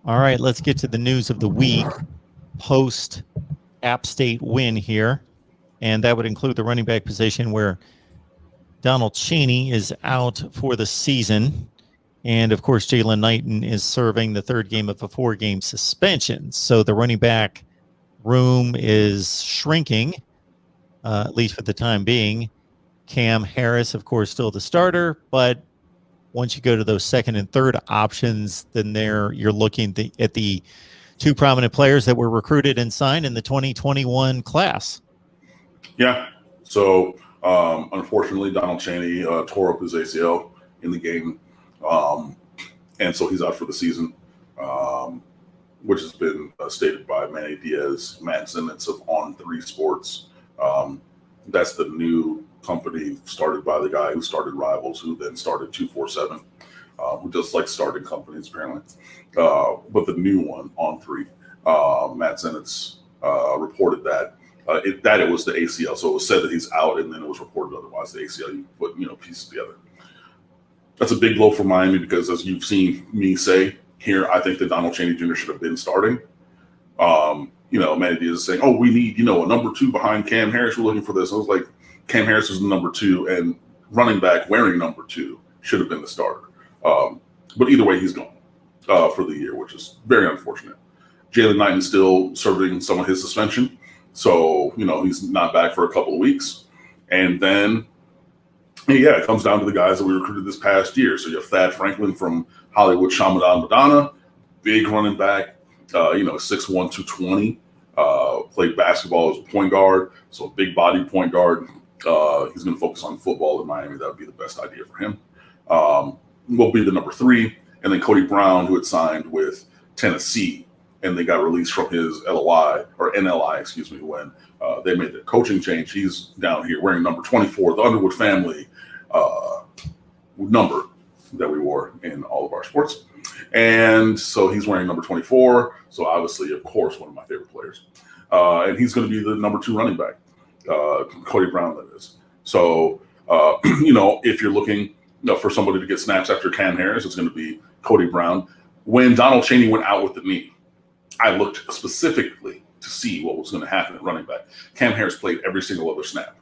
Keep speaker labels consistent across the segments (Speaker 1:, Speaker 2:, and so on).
Speaker 1: All right, let's get to the news of the week post App State win here. And that would include the running back position where Donald Chaney is out for the season. And of course, Jaylon Knighton is serving the third game of a 4-game suspension. So the running back room is shrinking, at least for the time being. Cam Harris, of course, still the starter, but once you go to those second and third options, then you're looking at the two prominent players that were recruited and signed in the 2021 class.
Speaker 2: Yeah. So unfortunately, Donald Chaney tore up his ACL in the game. And so he's out for the season, which has been stated by Manny Diaz, Matt Zimmons of On3 Sports. That's the new company started by the guy who started Rivals, who then started 247, who does like starting companies apparently. But the new one, On3, Matt Zimmons reported that it was the ACL. So it was said that he's out, and then it was reported otherwise. The ACL, you put pieces together. That's a big blow for Miami because, as you've seen me say here, I think that Donald Chaney Jr. should have been starting. Manny Diaz is saying, "Oh, we need a number 2 behind Cam Harris. We're looking for this." I was like, Cam Harris is the number 2, and running back wearing number 2 should have been the starter. But either way, he's gone for the year, which is very unfortunate. Jaylon Knighton still serving some of his suspension, so he's not back for a couple of weeks, and then. Yeah, it comes down to the guys that we recruited this past year. So you have Thad Franklin from Hollywood Shamadan Madonna, big running back, 6'1", 220, played basketball as a point guard, so a big body point guard. He's going to focus on football in Miami. That would be the best idea for him. Will be the number 3. And then Cody Brown, who had signed with Tennessee, and they got released from his NLI, when they made the coaching change. He's down here wearing number 24, the Underwood family number that we wore in all of our sports. And so he's wearing number 24. So obviously, of course, one of my favorite players. And he's going to be the number 2 running back, Cody Brown, that is. So, if you're looking for somebody to get snaps after Cam Harris, it's going to be Cody Brown. When Donald Chaney went out with the knee, I looked specifically to see what was going to happen at running back. Cam Harris played every single other snap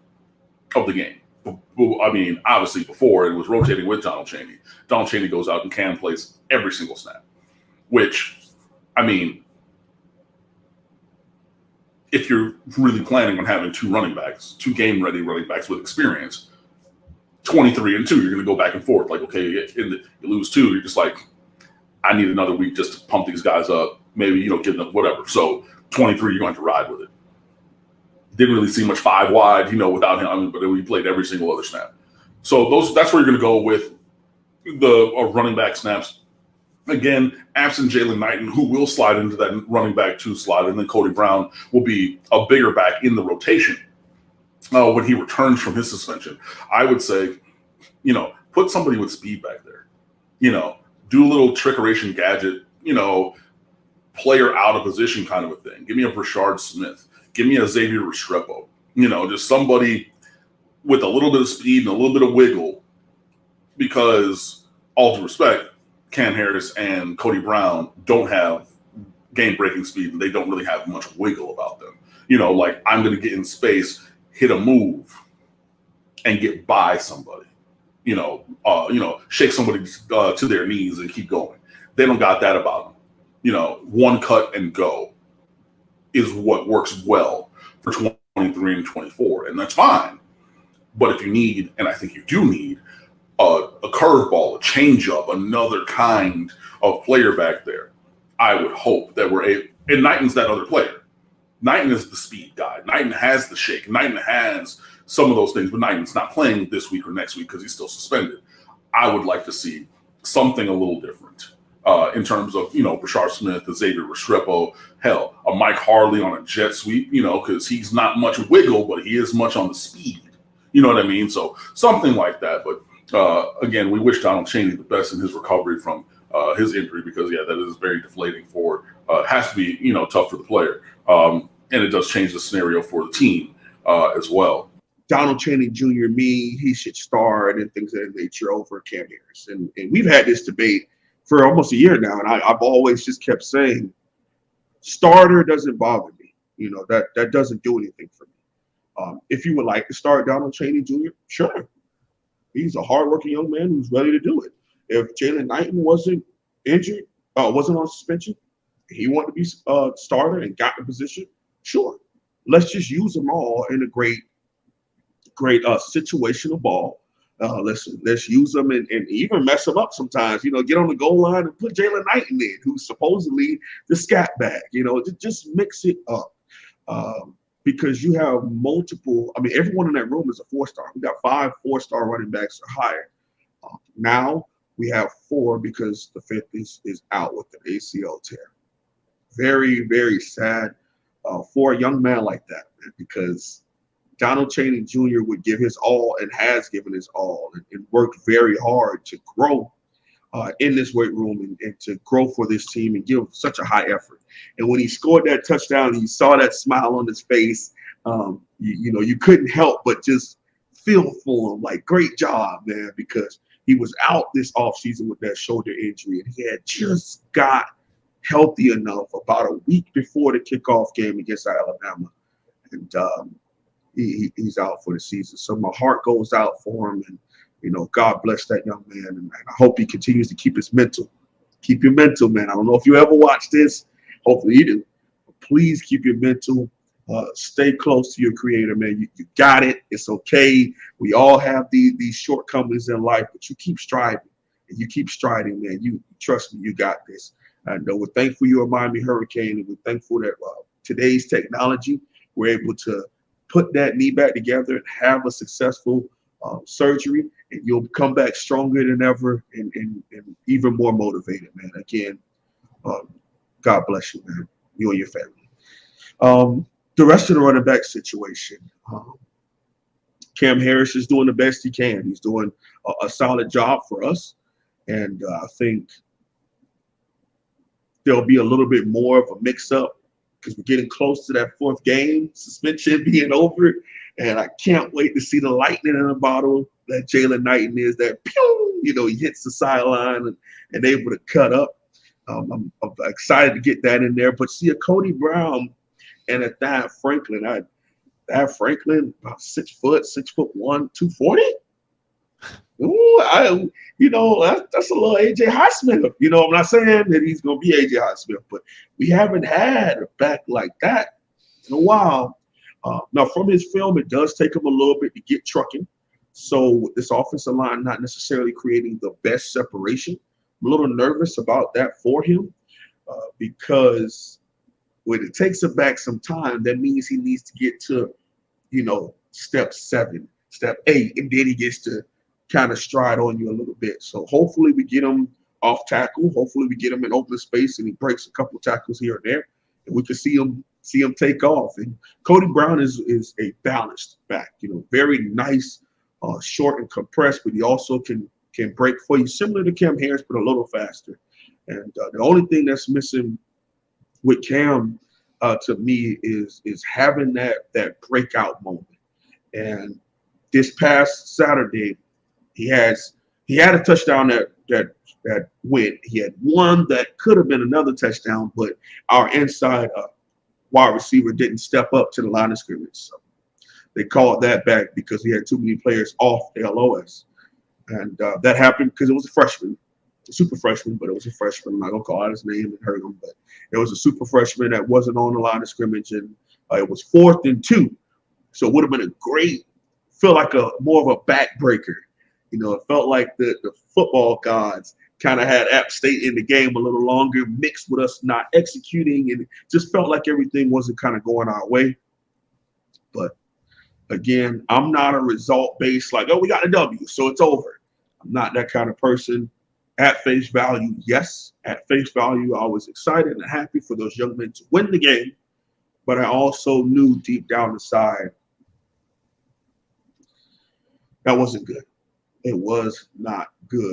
Speaker 2: of the game. I mean, obviously before it was rotating with Donald Chaney. Donald Chaney goes out and Cam plays every single snap, which, I mean, if you're really planning on having 2 running backs, 2 game-ready running backs with experience, 23 and 2, you're going to go back and forth. Like, okay, you lose 2, you're just like, I need another week just to pump these guys up. Maybe, give them whatever. So 23, you're going to ride with it. Didn't really see much 5 wide, without him. But we played every single other snap. So that's where you're going to go with the running back snaps. Again, absent Jaylon Knighton, who will slide into that running back 2 slot, and then Cody Brown will be a bigger back in the rotation when he returns from his suspension. I would say, put somebody with speed back there. Do a little trickeration gadget, player out of position kind of a thing. Give me a Brashard Smith. Give me a Xavier Restrepo. Just somebody with a little bit of speed and a little bit of wiggle, because all due respect, Cam Harris and Cody Brown don't have game-breaking speed, and they don't really have much wiggle about them. Like, I'm going to get in space, hit a move, and get by somebody. Shake somebody to their knees and keep going. They don't got that about them. One cut and go is what works well for 23 and 24, and that's fine. But if you need, and I think you do need, a curveball, a changeup, another kind of player back there, I would hope that and Knighton's that other player. Knighton is the speed guy. Knighton has the shake. Knighton has some of those things, but Knighton's not playing this week or next week because he's still suspended. I would like to see something a little different in terms of, Brashard Smith, the Xavier Restrepo, hell, a Mike Harley on a jet sweep, because he's not much wiggle, but he is much on the speed. You know what I mean? So something like that. But again, we wish Donald Chaney the best in his recovery from his injury, because, that is very deflating it has to be, tough for the player. And it does change the scenario for the team as well.
Speaker 3: Donald Chaney Jr., he should start and things of that nature over Cam Harris. And we've had this debate for almost a year now, and I've always just kept saying, starter doesn't bother me. That doesn't do anything for me. If you would like to start Donald Chaney Jr., sure. He's a hardworking young man who's ready to do it. If Jaylon Knighton wasn't injured, wasn't on suspension, he wanted to be a starter and got the position, sure. Let's just use them all in a great situational ball. Let's use them and even mess them up sometimes. Get on the goal line and put Jaylon Knighton in, who's supposedly the scat bag. Just mix it up. Because you have multiple. I mean, everyone in that room is a 4-star. We got 5 4-star running backs or higher. Now we have 4 because the 5th is out with an ACL tear. Very, very sad for a young man like that, man, because Donald Chaney Jr. would give his all and has given his all and worked very hard to grow in this weight room and to grow for this team and give such a high effort. And when he scored that touchdown, you saw that smile on his face. You couldn't help but just feel for him, like, great job, man, because he was out this offseason with that shoulder injury, and he had just got healthy enough about a week before the kickoff game against Alabama. And he's out for the season. So my heart goes out for him, and God bless that young man, and I hope he continues to keep his mental. Keep your mental, man. I don't know if you ever watch this. Hopefully you do. But please keep your mental. Stay close to your creator, man. You got it. It's okay. We all have these shortcomings in life, but you keep striving. And you keep striding, man. You trust me, you got this. And we're thankful you're a Miami Hurricane, and we're thankful that today's technology, we're able to put that knee back together and have a successful surgery, and you'll come back stronger than ever and even more motivated, man. Again, God bless you, man, you and your family. The rest of the running back situation, Cam Harris is doing the best he can. He's doing a solid job for us, and I think there'll be a little bit more of a mix-up because we're getting close to that 4th game, suspension being over, and I can't wait to see the lightning in a bottle that Jaylon Knighton is. That pew, he hits the sideline and able to cut up. I'm excited to get that in there. But see a Cody Brown and a Thad Franklin. About 6 foot, 6'1", 240. Ooh, that's a little AJ Highsmith. I'm not saying that he's going to be AJ Highsmith, but we haven't had a back like that in a while. Now, from his film, it does take him a little bit to get trucking. So with this offensive line not necessarily creating the best separation, I'm a little nervous about that for him because when it takes him back some time, that means he needs to get to, step 7, step 8, and then he gets to kind of stride on you a little bit. So hopefully we get him off tackle. Hopefully we get him in open space and he breaks a couple of tackles here and there, and we can see him take off. And Cody Brown is a balanced back, very nice, short and compressed, but he also can break for you, similar to Cam Harris, but a little faster. And the only thing that's missing with Cam, to me, is having that breakout moment. And this past Saturday, he had a touchdown that went. He had one that could have been another touchdown, but our inside wide receiver didn't step up to the line of scrimmage. So they called that back because he had too many players off LOS. And that happened because it was a freshman, a super freshman, but it was a freshman. I'm not going to call out his name and hurt him, but it was a super freshman that wasn't on the line of scrimmage, and it was 4th and 2. So it would have been feel like more of a backbreaker. It felt like the football gods kind of had App State in the game a little longer, mixed with us not executing, and it just felt like everything wasn't kind of going our way. But again, I'm not a result-based, like, we got a W, so it's over. I'm not that kind of person. At face value, yes. At face value, I was excited and happy for those young men to win the game, but I also knew deep down inside that wasn't good. It was not good.